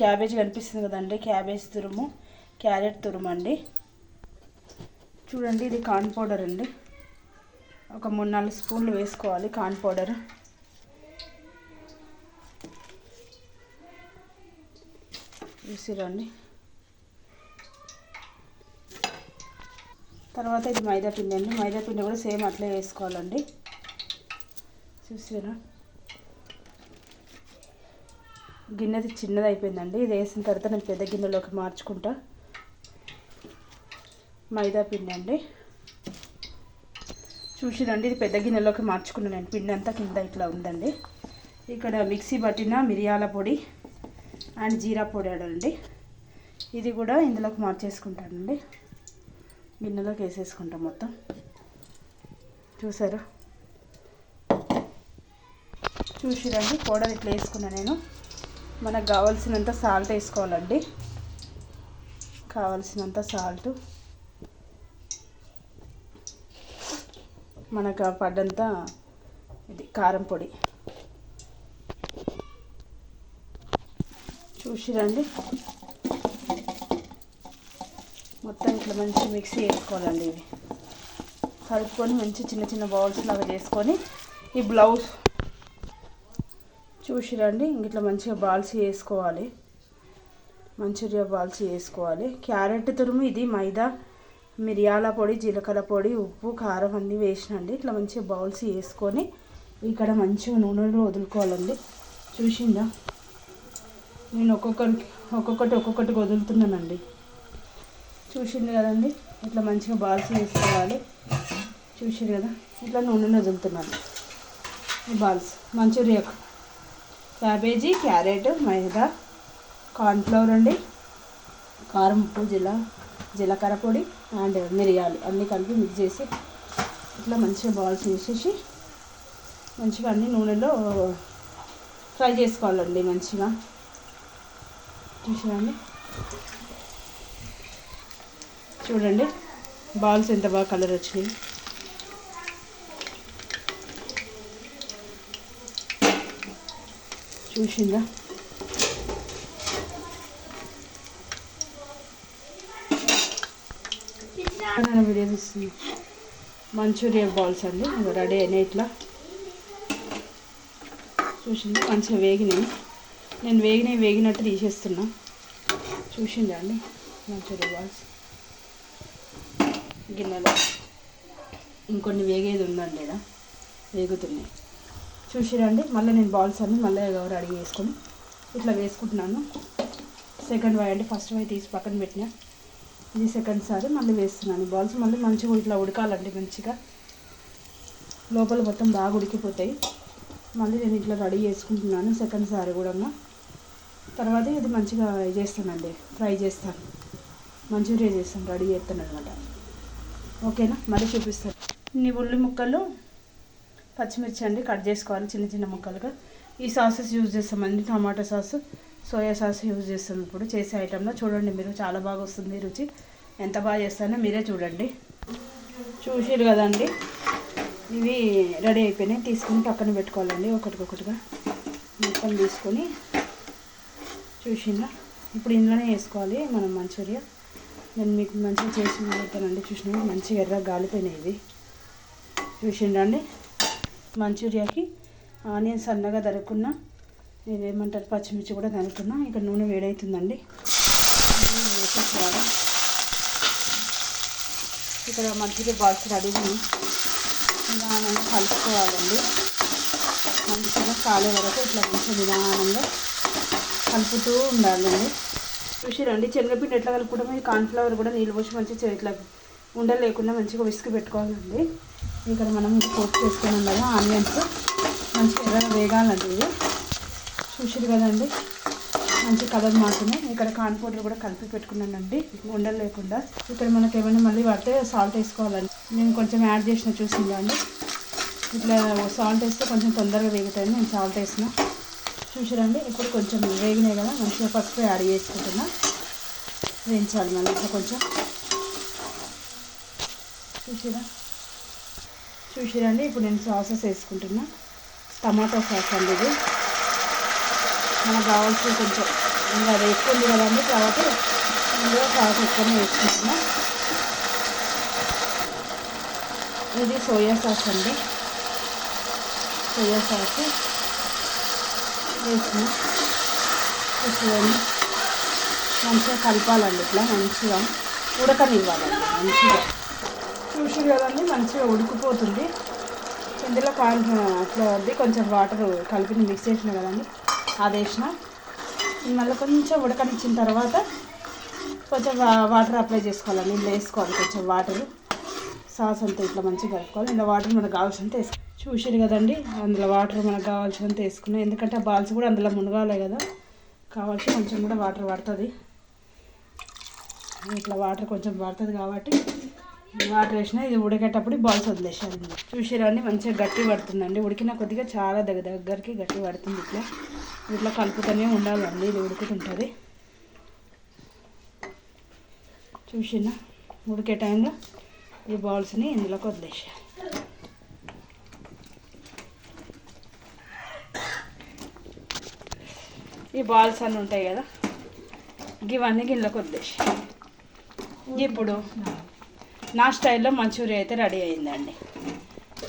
Cabbage కనిపిస్తుంది కదండి, cabbage తురుము, క్యారెట్ తురుము అండి. చూడండి ఇది కార్న్ పౌడర్ అండి. ఒక 3-4 స్పూన్లు వేసుకోవాలి కార్న్ పౌడర్. వేసిరండి. తర్వాత ఇది మైదా పిండి అండి. మైదా పిండి కూడా సేమ్ అట్లే వేసుకోవాలండి. చూసారా, గిన్నెది చిన్నది అయిపోయిందండి. ఇది వేసిన తర్వాత నేను పెద్ద గిన్నెలోకి మార్చుకుంటా. మైదా పిండి అండి. చూసిరండి, ఇది పెద్ద గిన్నెలోకి మార్చుకున్నాను నేను. పిండి అంతా కింద ఇట్లా ఉందండి. ఇక్కడ మిక్సీ పట్టిన మిరియాల పొడి అండ్ జీరా పొడి అండి. ఇది కూడా ఇందులోకి మార్చేసుకుంటానండి. గిన్నెలోకి వేసేసుకుంటాం మొత్తం. చూసారా, చూసిరండి పౌడర్ ఇట్లా వేసుకున్నా నేను. మనకు కావాల్సినంత సాల్ట్ వేసుకోవాలండి. కావాల్సినంత సాల్ట్, మనకు పడ్డంత ఇది కారం పొడి. చూసిరండి, మొత్తం ఇట్లా మంచి మిక్సీ వేసుకోవాలండి. ఇవి కలుపుకొని మంచి చిన్న చిన్న బౌల్స్ లాగా చేసుకొని ఈ బ్లౌజ్ చూసిరండి ఇట్లా మంచిగా బాల్స్ వేసుకోవాలి. మంచూరియా బాల్స్ వేసుకోవాలి. క్యారెట్ తురుము, ఇది మైదా, మిరియాల పొడి, జీలకర్ర పొడి, ఉప్పు, కారం అన్నీ వేసినండి. ఇట్లా మంచిగా బౌల్స్ వేసుకొని ఇక్కడ మంచిగా నూనెలో వదులుకోవాలండి. చూసిందా, నేను ఒక్కొక్కటి వదులుతున్నానండి. చూసింది కదండి, ఇట్లా మంచిగా బాల్స్ వేసుకోవాలి. చూసారు కదా, ఇట్లా నూనెలో వదులుతున్నాను ఈ బాల్స్. మంచూరియాకు క్యాబేజీ, క్యారెట్, మైదా, కార్న్ఫ్లవర్ అండి, కారం, ఉప్పు, జీలకర్ర పొడి అండ్ మిరియాలు అన్నీ కలిపి మిక్స్ చేసి ఇట్లా మంచిగా బాల్స్ వేసేసి మంచిగా అన్ని నూనెలో ఫ్రై చేసుకోవాలండి మంచిగా. చూసారండి, చూడండి బాల్స్ ఎంత బాగా కలర్ వచ్చినాయి. చూసిందా, వీడియో తీస్తుంది. మంచూరియా బాల్స్ అండి రెడీ అయినాయి. ఇట్లా చూసింది, మంచిగా వేగినాయి. నేను వేగినట్టు తీసేస్తున్నా. చూసిందా అండి, మంచూరియా బాల్స్ గిన్నెలో. ఇంకొన్ని వేగేది ఉందండి, ఇలా వేగుతున్నాయి. చూసిరండి, మళ్ళీ నేను బాల్స్ అన్నీ మళ్ళీ రెడీ చేసుకొని ఇట్లా వేసుకుంటున్నాను. సెకండ్ వై అండి. ఫస్ట్ వై తీసి పక్కన పెట్టినా, ఇది సెకండ్ సారి మళ్ళీ వేస్తున్నాను బాల్స్. మళ్ళీ మంచిగా ఇట్లా ఉడకాలండి. మంచిగా లోపల మొత్తం బాగా ఉడికిపోతాయి. మళ్ళీ నేను ఇట్లా రెడీ చేసుకుంటున్నాను సెకండ్ సారి కూడా. తర్వాత ఇది మంచిగా చేస్తానండి, ఫ్రై చేస్తాను, మంచూరియా చేస్తాను, రెడీ చేస్తాను అనమాట. ఓకేనా, మళ్ళీ చూపిస్తాను. ఇన్ని ఉల్లి ముక్కలు, పచ్చిమిర్చి అండి కట్ చేసుకోవాలి చిన్న చిన్న ముక్కలుగా. ఈ సాసెస్ యూజ్ చేస్తామండి, tomato sauce, soya sauce use చేస్తాం ఇప్పుడు చేసే ఐటెంలో. చూడండి మీరు, చాలా బాగా వస్తుంది రుచి. ఎంత బాగా చేస్తానో మీరే చూడండి. చూసిరు కదండి, ఇవి రెడీ అయిపోయినాయి. తీసుకొని పక్కన పెట్టుకోవాలండి ఒకటికొకటిగా మొత్తం తీసుకొని. చూసిందా, ఇప్పుడు ఇందులోనే వేసుకోవాలి మనం మంచూరియా. నేను మీకు మంచిగా చేసి పెడతానండి. చూసినా మంచిగా ఎర్రగా గాలిపోయినాయి ఇవి. చూసిండండి, మంచూరియాకి ఆనియన్స్ సన్నగా తరుక్కున్నా, ఇదేమంటారు పచ్చిమిర్చి కూడా తరుక్కున్నా. ఇక్కడ నూనె వేడవుతుందండి, వేసేసుకోవాలి. ఇక్కడ మంచూరియా బాల్స్ రెడీగా నిదానంగా కలుపుకోవాలండి. మంచిగా కాలే వరకు ఇట్లా మంచిగా నిదానంగా కలుపుతూ ఉండాలండి. చూసిరండి, శనగపిండి ఎట్లా కలుపుకోవడం. ఈ కార్న్ఫ్లవర్ కూడా నీళ్ళు పోసి మంచిగా ఇట్లా ఉండలేకుండా మంచిగా విసికి పెట్టుకోవాలండి. ఇక్కడ మనం పోస్ట్ చేసుకున్నాం కదా ఆనియన్స్, మంచిగా ఎర్రగా వేగాలండి ఇవి. చూసిరు కదండి, మంచి కలర్ మాత్రమే. ఇక్కడ కార్న్ పౌడర్ కూడా కలిపి పెట్టుకున్నానండి ఉండలు లేకుండా. ఇక్కడ మనకి ఏమైనా మళ్ళీ పడితే సాల్ట్ వేసుకోవాలండి. నేను కొంచెం యాడ్ చేసిన, చూసిందా అండి, ఇట్లా సాల్ట్ వేస్తే కొంచెం తొందరగా వేగుతాయని నేను సాల్ట్ వేసిన. చూసిరండి, ఇప్పుడు కొంచెం వేగినాయి కదా, మంచిగా పసుపు యాడ్ చేసుకుంటున్నా. వేయించాలి మళ్ళీ ఇట్లా కొంచెం. చూసిరండి, ఇప్పుడు నేను సాసెస్ వేసుకుంటున్నా. టమాటో సాస్ అండి ఇది. మనకు కావాల్సిన కొంచెం ఇంకా అది ఎక్కువ ఉంది కదండి కాబట్టి ఇందులో సాస్ ఎక్కువనే వేసుకుంటున్నా. ఇది సోయా సాస్ అండి. సోయా సాస్ వేసిన మంచిగా కలపాలండి. ఇట్లా మంచిగా ఉడకనివ్వాలండి. మంచిగా చూసారు కదండి, మంచిగా ఉడికిపోతుంది. ఇందులో అట్లా అది కొంచెం వాటర్ కలిపి మిక్స్ చేసిన కదండి, అది వేసిన. మళ్ళీ కొంచెం ఉడకనిచ్చిన తర్వాత కొంచెం వాటర్ అప్లై చేసుకోవాలండి. ఇందులో వేసుకోవాలి కొంచెం వాటర్. సాస్ అంతా ఇట్లా మంచిగా కలుపుకోవాలి. ఇందులో వాటర్ మనకు కావాల్సినంత వేసుకోవాలి. చూసారు కదండి, అందులో వాటర్ మనకు కావాల్సినంత వేసుకున్నాం. ఎందుకంటే ఆ బాల్స్ కూడా అందులో మునగాలి కదా, కావాల్సి కొంచెం కూడా వాటర్ పడుతుంది. ఇట్లా వాటర్ కొంచెం పడుతుంది కాబట్టి వాటర్ వేసినా ఇది ఉడికేటప్పుడు బాల్స్ వదిలేసాను. చూసారండి, మంచిగా గట్టి పడుతుందండి. ఉడికిన కొద్దిగా చాలా దగ్గరికి గట్టి పడుతుంది. ఇట్లా కలుపుతూనే ఉండాలండి, ఇది ఉడుకుతుంటుంది. చూసినా ఉడికే టైంలో ఈ బాల్స్ని ఇందులోకి వదిలేసాను. ఈ బాల్స్ అన్నీ ఉంటాయి కదా, ఇవన్నీ గిన్నెలోకి వదిలేసి ఇప్పుడు నా స్టైల్లో మంచూరియా అయితే రెడీ అయిందండి.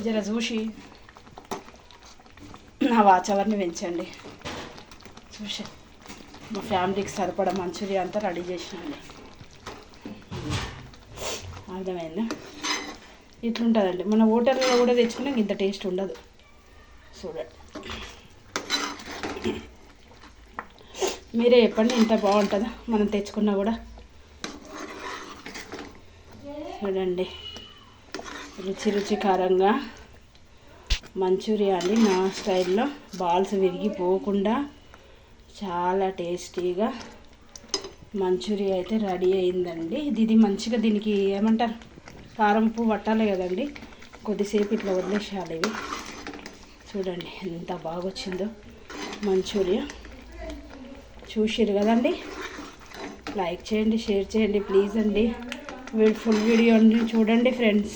జర చూసి నా వాచ్ అవర్ని పెంచండి. చూసి మా ఫ్యామిలీకి సరిపడా మంచూరియా అంతా రెడీ చేసినండి. అర్థమైందా? ఇట్లుంటుందండి. మన హోటల్లో కూడా తెచ్చుకున్నా ఇంత టేస్ట్ ఉండదు. చూడండి, మీరే చెప్పండి ఇంత బాగుంటుందా మనం తెచ్చుకున్నా కూడా. చూడండి, రుచికారంగా మంచూరియా అండి నా స్టైల్లో. బాల్స్ విరిగిపోకుండా చాలా టేస్టీగా మంచూరియా అయితే రెడీ అయిందండి. ఇది మంచిగా దీనికి ఏమంటారు, కారం ఉప్పు పట్టాలి కదండి. కొద్దిసేపు ఇట్లా వదిలేసేయాలి ఇవి. చూడండి ఎంత బాగా వచ్చిందో మంచూరియా. చూసిరు కదండి, లైక్ చేయండి, షేర్ చేయండి ప్లీజ్ అండి. ఫుల్ వీడియోని చూడండి ఫ్రెండ్స్,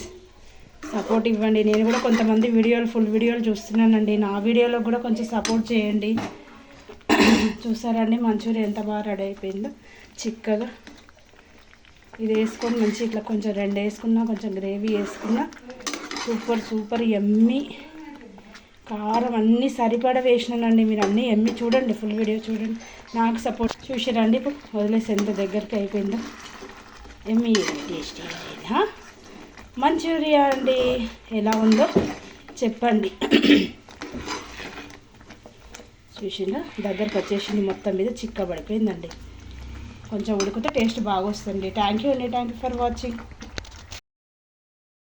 సపోర్ట్ ఇవ్వండి. నేను కూడా కొంతమంది ఫుల్ వీడియోలు చూస్తున్నానండి. నా వీడియోలో కూడా కొంచెం సపోర్ట్ చేయండి. చూసారండి మంచూరియా ఎంత బాగా రెడీ అయిపోయిందో చిక్కగా. ఇది వేసుకొని మంచి ఇట్లా కొంచెం 2 వేసుకున్నా, కొంచెం గ్రేవీ వేసుకున్నా, సూపర్ ఎమ్మీ. కారం అన్నీ సరిపడా వేసినానండి. మీరు అన్నీ ఎమ్మి చూడండి, ఫుల్ వీడియో చూడండి, నాకు సపోర్ట్. చూసిరండి, ఇప్పుడు వదిలేసి ఎంత దగ్గరికి అయిపోయిందో. ఎమ్మి టేస్టీ మంచూరియా అండి. ఎలా ఉందో చెప్పండి. చూసిందా, దగ్గరకు వచ్చేసింది, మొత్తం మీద చిక్కబడిపోయిందండి. కొంచెం ఉడికితే టేస్ట్ బాగా వస్తుంది. థ్యాంక్ యూ అండి, థ్యాంక్ యూ ఫర్ వాచింగ్.